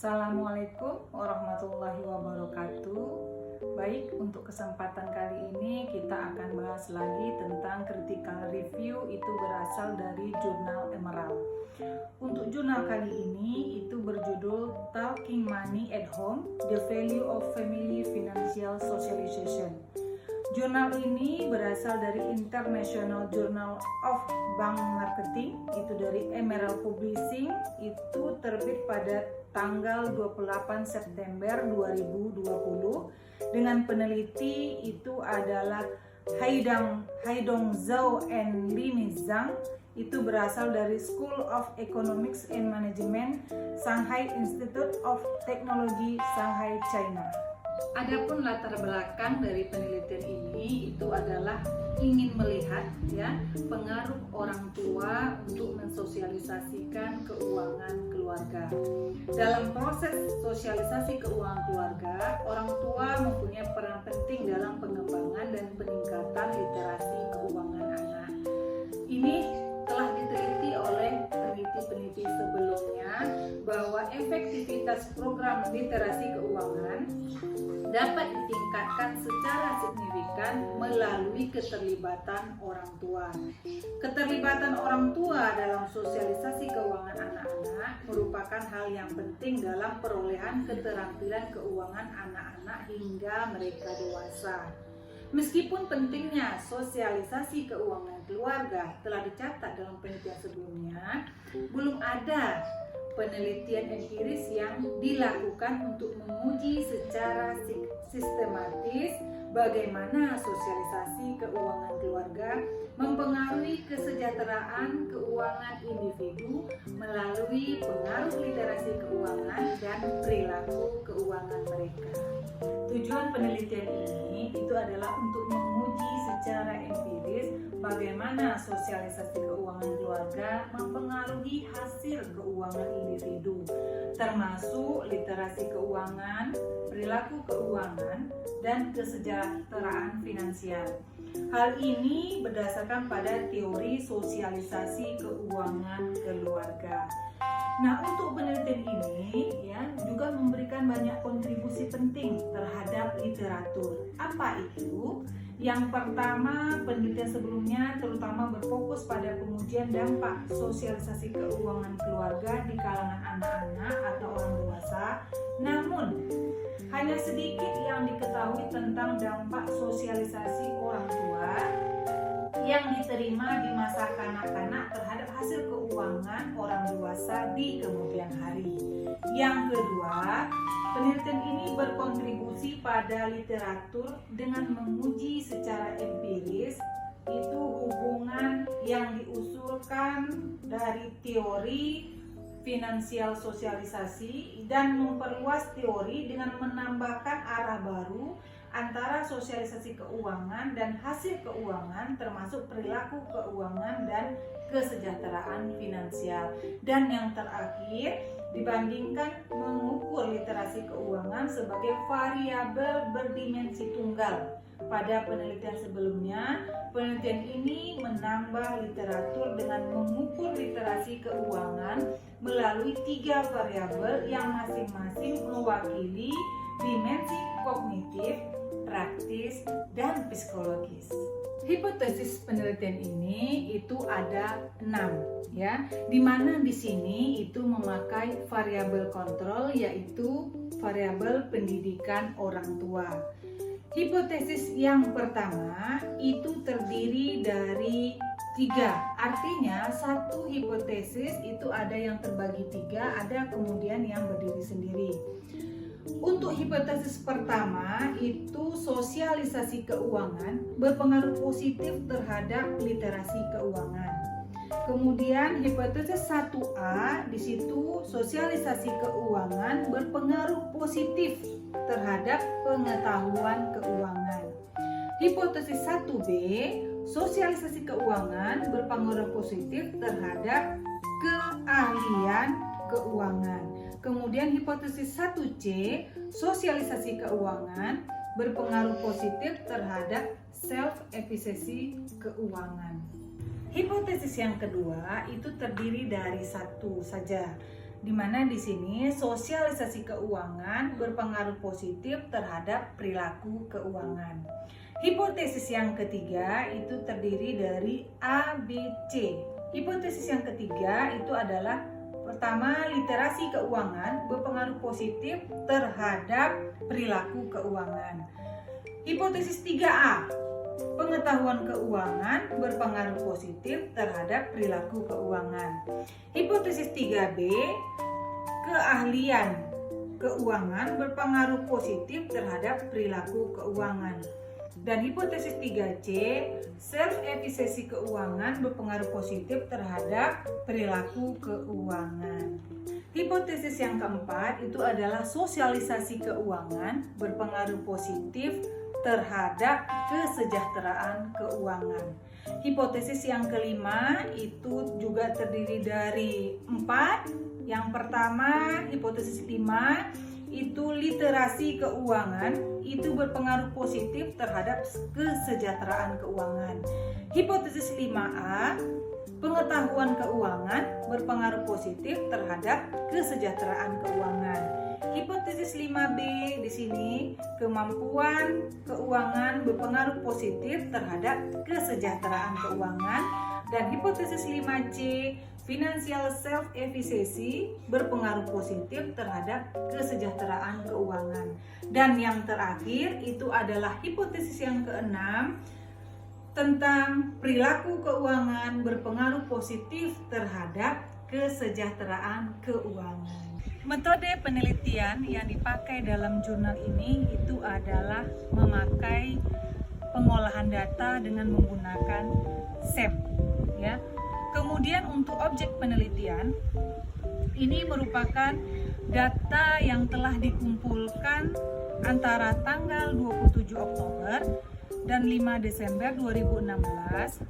Assalamualaikum warahmatullahi wabarakatuh. Baik, untuk kesempatan kali ini kita akan bahas lagi tentang critical review, itu berasal dari jurnal Emerald. Untuk jurnal kali ini itu berjudul Talking Money at Home: The Value of Family Financial Socialization. Jurnal ini berasal dari International Journal of Bank Marketing, itu dari Emerald Publishing, itu terbit pada tanggal 28 September 2020 dengan peneliti itu adalah Haidong Zhao and Li Mizhang, itu berasal dari School of Economics and Management, Shanghai Institute of Technology, Shanghai, China. Adapun latar belakang dari penelitian ini itu adalah ingin melihat pengaruh orang tua untuk mensosialisasikan keuangan keluarga. Dalam proses sosialisasi keuangan keluarga, orang tua mempunyai peran penting dalam pengembangan dan peningkatan literasi keuangan anak. Ini telah diteliti oleh peneliti-peneliti sebelumnya bahwa efektivitas program literasi keuangan dapat ditingkatkan secara signifikan melalui keterlibatan orang tua. Keterlibatan orang tua dalam sosialisasi keuangan anak-anak merupakan hal yang penting dalam perolehan keterampilan keuangan anak-anak hingga mereka dewasa. Meskipun pentingnya sosialisasi keuangan keluarga telah dicatat dalam penelitian sebelumnya, belum ada penelitian empiris yang dilakukan untuk menguji secara sistematis bagaimana sosialisasi keuangan keluarga mempengaruhi kesejahteraan keuangan individu melalui pengaruh literasi keuangan dan perilaku keuangan mereka. Tujuan penelitian ini itu adalah untuk menguji secara empiris bagaimana sosialisasi keuangan keluarga mempengaruhi hasil keuangan individu, termasuk literasi keuangan, perilaku keuangan, dan kesejahteraan finansial. Hal ini berdasarkan pada teori sosialisasi keuangan keluarga. Nah, untuk penelitian ini juga memberikan banyak kontribusi penting terhadap literatur. Apa itu? Yang pertama, penelitian sebelumnya terutama berfokus pada pengujian dampak sosialisasi keuangan keluarga di kalangan anak-anak atau orang dewasa. Namun, hanya sedikit yang diketahui tentang dampak sosialisasi orang tua yang diterima di masa kanak-kanak terhadap hasil keuangan orang dewasa di kemudian hari. Yang kedua, penelitian ini berkontribusi pada literatur dengan menguji secara empiris itu hubungan yang diusulkan dari teori finansial sosialisasi dan memperluas teori dengan menambahkan arah baru antara sosialisasi keuangan dan hasil keuangan, termasuk perilaku keuangan dan kesejahteraan finansial. Dan yang terakhir, dibandingkan mengukur literasi keuangan sebagai variabel berdimensi tunggal. Pada penelitian sebelumnya, penelitian ini menambah literatur dengan mengukur literasi keuangan melalui 3 variabel yang masing-masing mewakili dimensi kognitif, praktis, dan psikologis. Hipotesis penelitian ini itu ada 6 di mana di sini itu memakai variabel kontrol, yaitu variabel pendidikan orang tua. Hipotesis yang pertama itu terdiri dari 3, artinya satu hipotesis itu ada yang terbagi 3, ada kemudian yang berdiri sendiri. Untuk hipotesis pertama itu sosialisasi keuangan berpengaruh positif terhadap literasi keuangan. Kemudian hipotesis 1A di situ sosialisasi keuangan berpengaruh positif terhadap pengetahuan keuangan. Hipotesis 1B, sosialisasi keuangan berpengaruh positif terhadap keahlian keuangan. Kemudian hipotesis 1C, sosialisasi keuangan berpengaruh positif terhadap self-efficacy keuangan. Hipotesis yang kedua itu terdiri dari 1 saja. di mana di sini sosialisasi keuangan berpengaruh positif terhadap perilaku keuangan. Hipotesis yang ketiga itu terdiri dari A, B, C. Hipotesis yang ketiga itu adalah pertama, literasi keuangan berpengaruh positif terhadap perilaku keuangan. Hipotesis 3A, pengetahuan keuangan berpengaruh positif terhadap perilaku keuangan. Hipotesis 3B, keahlian keuangan berpengaruh positif terhadap perilaku keuangan. Dan hipotesis 3C, self-efficacy keuangan berpengaruh positif terhadap perilaku keuangan. Hipotesis yang keempat itu adalah sosialisasi keuangan berpengaruh positif terhadap kesejahteraan keuangan. Hipotesis yang kelima itu juga terdiri dari 4. Yang pertama, hipotesis 5 itu literasi keuangan itu berpengaruh positif terhadap kesejahteraan keuangan. Hipotesis 5A, pengetahuan keuangan berpengaruh positif terhadap kesejahteraan keuangan. Hipotesis 5B di sini, kemampuan keuangan berpengaruh positif terhadap kesejahteraan keuangan. Dan hipotesis 5C, financial self-efficacy berpengaruh positif terhadap kesejahteraan keuangan. Dan yang terakhir itu adalah hipotesis yang keenam, tentang perilaku keuangan berpengaruh positif terhadap kesejahteraan keuangan. Metode penelitian yang dipakai dalam jurnal ini itu adalah memakai pengolahan data dengan menggunakan SEM, ya. Kemudian untuk objek penelitian ini merupakan data yang telah dikumpulkan antara tanggal 27 Oktober dan 5 Desember 2016.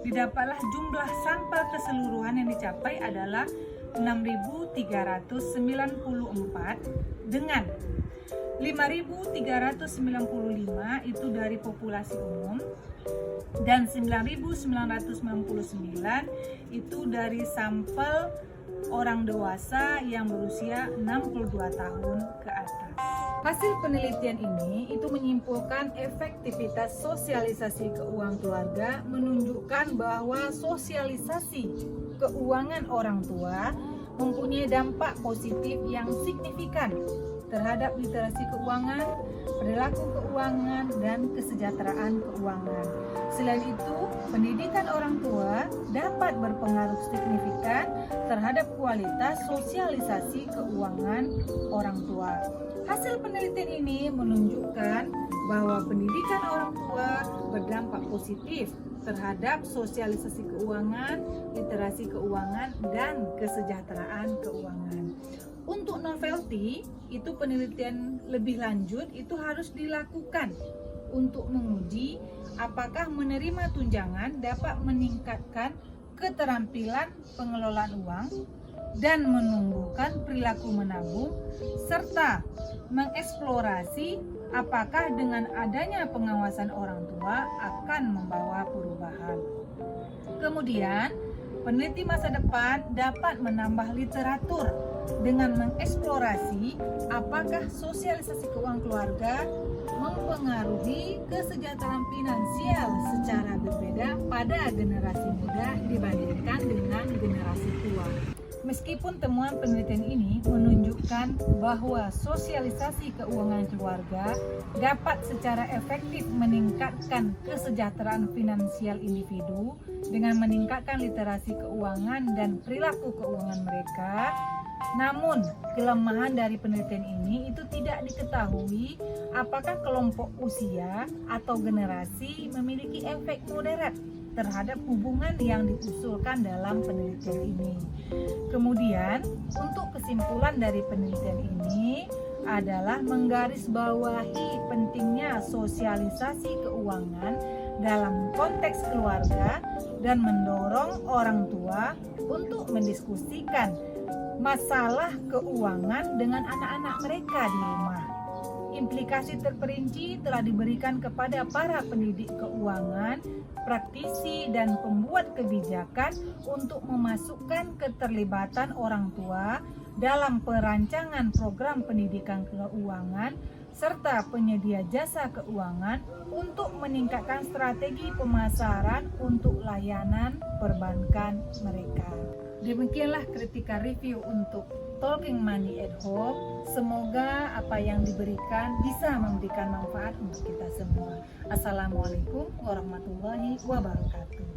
Didapatlah jumlah sampel keseluruhan yang dicapai adalah 6.394 dengan 5.395 itu dari populasi umum dan 9.999 itu dari sampel orang dewasa yang berusia 62 tahun ke atas. Hasil penelitian ini itu menyimpulkan efektivitas sosialisasi keuangan keluarga menunjukkan bahwa sosialisasi keuangan orang tua mempunyai dampak positif yang signifikan terhadap literasi keuangan, perilaku keuangan, dan kesejahteraan keuangan. Selain itu, pendidikan orang tua dapat berpengaruh signifikan terhadap kualitas sosialisasi keuangan orang tua. Hasil penelitian ini menunjukkan bahwa pendidikan orang tua berdampak positif terhadap sosialisasi keuangan, literasi keuangan, dan kesejahteraan keuangan. Untuk novelty, itu penelitian lebih lanjut itu harus dilakukan untuk menguji apakah menerima tunjangan dapat meningkatkan keterampilan pengelolaan uang dan menumbuhkan perilaku menabung, serta mengeksplorasi apakah dengan adanya pengawasan orang tua akan membawa perubahan. Kemudian, peneliti masa depan dapat menambah literatur dengan mengeksplorasi apakah sosialisasi keuangan keluarga mempengaruhi kesejahteraan finansial secara berbeda pada generasi muda dibandingkan dengan generasi tua. Meskipun temuan penelitian ini menunjukkan bahwa sosialisasi keuangan keluarga dapat secara efektif meningkatkan kesejahteraan finansial individu dengan meningkatkan literasi keuangan dan perilaku keuangan mereka, namun kelemahan dari penelitian ini itu tidak diketahui apakah kelompok usia atau generasi memiliki efek moderat terhadap hubungan yang diusulkan dalam penelitian ini. Kemudian, untuk kesimpulan dari penelitian ini adalah menggarisbawahi pentingnya sosialisasi keuangan dalam konteks keluarga dan mendorong orang tua untuk mendiskusikan masalah keuangan dengan anak-anak mereka di rumah. Implikasi terperinci telah diberikan kepada para pendidik keuangan, praktisi, dan pembuat kebijakan untuk memasukkan keterlibatan orang tua dalam perancangan program pendidikan keuangan serta penyedia jasa keuangan untuk meningkatkan strategi pemasaran untuk layanan perbankan mereka. Demikianlah critical review untuk Talking Money at Home. Semoga apa yang diberikan bisa memberikan manfaat untuk kita semua. Assalamualaikum warahmatullahi wabarakatuh.